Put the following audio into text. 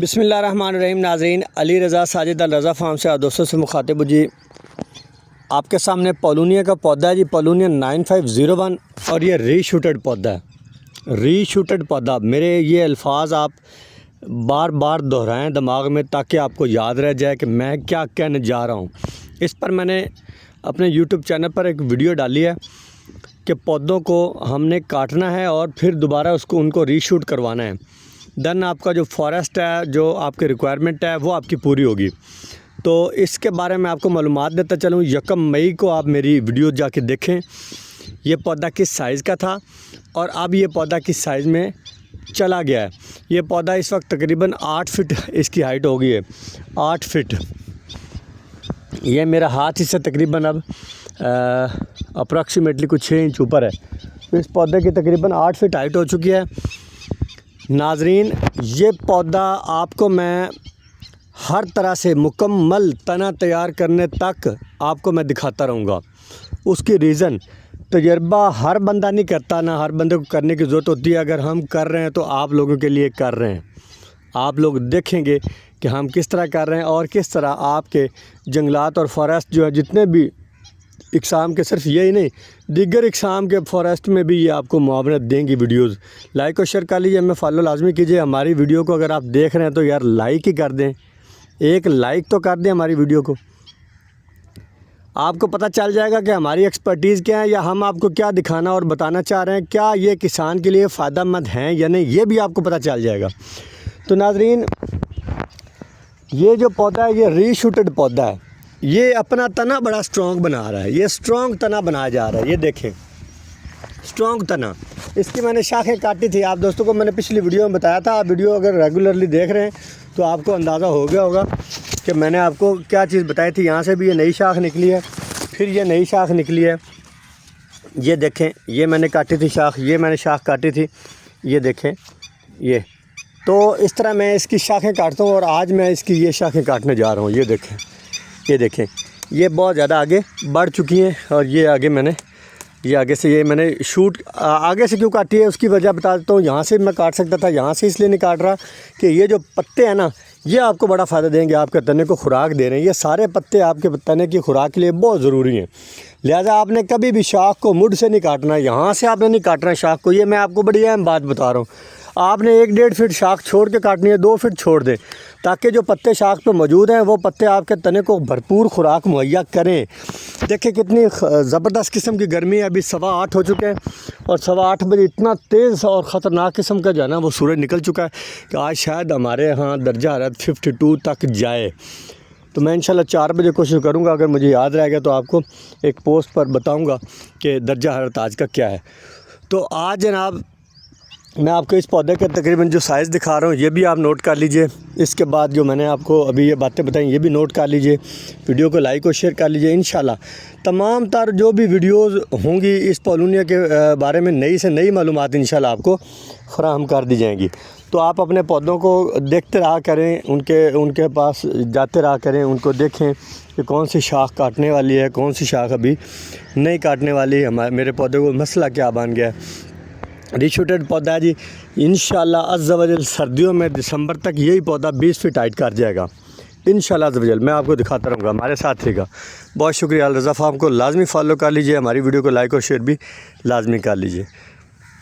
बिस्मिल्लाहिर्रहमानिर्रहीम। नाज़रीन, अली रज़ा साजिद अल रज़ा फार्म से आप दोस्तों से मुखातिब जी। आपके सामने पोलोनिया का पौधा है जी, पोलोनिया 9501, और ये रीशूटेड पौधा है। रीशूटेड पौधा, मेरे ये अल्फाज आप बार बार दोहराएं दिमाग में ताकि आपको याद रह जाए कि मैं क्या कहने जा रहा हूँ। इस पर मैंने अपने यूट्यूब चैनल पर एक वीडियो डाली है कि पौधों को हमने काटना है और फिर दोबारा उनको रीशूट करवाना है। देन आपका जो फॉरेस्ट है, जो आपकी रिक्वायरमेंट है, वो आपकी पूरी होगी। तो इसके बारे में आपको मालूमात देता चलूँ। 1 मई को आप मेरी वीडियो जाके देखें, ये पौधा किस साइज़ का था और अब ये पौधा किस साइज़ में चला गया है। ये पौधा इस वक्त तकरीबन 8 फीट इसकी हाइट हो गई है, 8 फीट। ये मेरा हाथ इससे तकरीबन अब अप्रॉक्सीमेटली कुछ 6 इंच ऊपर है। तो इस पौधे की तकरीबन 8 फीट हाइट हो चुकी है। नाज़रीन, ये पौधा आपको मैं हर तरह से मुकम्मल तना तैयार करने तक आपको मैं दिखाता रहूँगा। उसकी रीज़न, तजर्बा हर बंदा नहीं करता, ना हर बंदे को करने की ज़रूरत होती है। अगर हम कर रहे हैं तो आप लोगों के लिए कर रहे हैं। आप लोग देखेंगे कि हम किस तरह कर रहे हैं और किस तरह आपके जंगलात और फॉरेस्ट जो है, जितने भी इकसाम के, सिर्फ यही नहीं, दीगर इकसाम के फॉरेस्ट में भी ये आपको मुआवनत देंगी वीडियोस। लाइक और शेयर कर लीजिए, हमें फॉलो लाजमी कीजिए। हमारी वीडियो को अगर आप देख रहे हैं तो यार लाइक ही कर दें, एक लाइक तो कर दें हमारी वीडियो को। आपको पता चल जाएगा कि हमारी एक्सपर्टीज़ क्या है, या हम आपको क्या दिखाना और बताना चाह रहे हैं, क्या ये किसान के लिए फ़ायदेमंद हैं या नहीं, ये भी आपको पता चल जाएगा। तो नाज़रीन, ये जो पौधा है ये रीशूटेड पौधा है। ये अपना तना बड़ा स्ट्रॉन्ग बना रहा है, ये स्ट्रॉन्ग तना बनाया जा रहा है। ये देखें, स्ट्रॉन्ग तना। इसकी मैंने शाखें काटी थी, आप दोस्तों को मैंने पिछली वीडियो में बताया था। आप वीडियो अगर रेगुलरली देख रहे हैं तो आपको अंदाज़ा हो गया होगा कि मैंने आपको क्या चीज़ बताई थी। यहाँ से भी ये नई शाख निकली है, फिर ये नई शाख निकली है। ये देखें, ये मैंने काटी थी शाख, ये मैंने शाख काटी थी, ये देखें। ये तो इस तरह मैं इसकी शाखें काटता हूँ और आज मैं इसकी ये शाखें काटने जा रहा हूँ। ये देखें, ये देखें, ये बहुत ज़्यादा आगे बढ़ चुकी हैं। और ये आगे मैंने, ये आगे से ये मैंने शूट आगे से क्यों काटी है उसकी वजह बता देता हूँ। यहाँ से मैं काट सकता था, यहाँ से इसलिए नहीं काट रहा कि ये जो पत्ते हैं ना, ये आपको बड़ा फ़ायदा देंगे, आपके तने को खुराक दे रहे हैं। ये सारे पत्ते आपके तने की खुराक के लिए बहुत ज़रूरी हैं। लिहाजा आपने कभी भी शाख को मुड़ से नहीं काटना, यहाँ से आपने नहीं काटना शाख को। ये मैं आपको बड़ी अहम बात बता रहा हूँ। आपने 1-1.5 फीट शाख छोड़ के काटनी है, 2 फीट छोड़ दें, ताकि जो पत्ते शाख पे मौजूद हैं वो पत्ते आपके तने को भरपूर खुराक मुहैया करें। देखिए कितनी ज़बरदस्त किस्म की गर्मी है। अभी 8:15 हो चुके हैं और 8:15 बजे इतना तेज़ और ख़तरनाक किस्म का जो है ना वो सूरज निकल चुका है कि आज शायद हमारे यहाँ दर्जा हरारत 52 तक जाए। तो मैं इंशाल्लाह 4 बजे कोशिश करूँगा, अगर मुझे याद रहेगा तो आपको एक पोस्ट पर बताऊँगा कि दर्जा हरारत आज का क्या है। तो आज जनाब मैं आपको इस पौधे के तकरीबन जो साइज़ दिखा रहा हूँ ये भी आप नोट कर लीजिए। इसके बाद जो मैंने आपको अभी ये बातें बताई ये भी नोट कर लीजिए। वीडियो को लाइक और शेयर कर लीजिए। इंशाल्लाह तमाम तर जो भी वीडियोज़ होंगी इस पोलोनिया के बारे में, नई से नई मालूमात इंशाल्लाह आपको फ़राहम कर दी जाएंगी। तो आप अपने पौधों को देखते रहा करें, उनके पास जाते रहा करें, उनको देखें कि कौन सी शाख काटने वाली है, कौन सी शाख अभी नहीं काटने वाली है। मेरे पौधे को मसला क्या बन गया है। रीशूटेड पौधा है जी। इंशाल्लाह अज़्ज़ा वजल सर्दियों में दिसंबर तक यही पौधा 20 फीट हाइट कर जाएगा इंशाल्लाह अज़्ज़ा वजल। मैं आपको दिखाता रहूँगा, हमारे साथ रहेगा। बहुत शुक्रिया। अल रज़ा फार्म को लाजमी फॉलो कर लीजिए, हमारी वीडियो को लाइक और शेयर भी लाजमी कर लीजिए।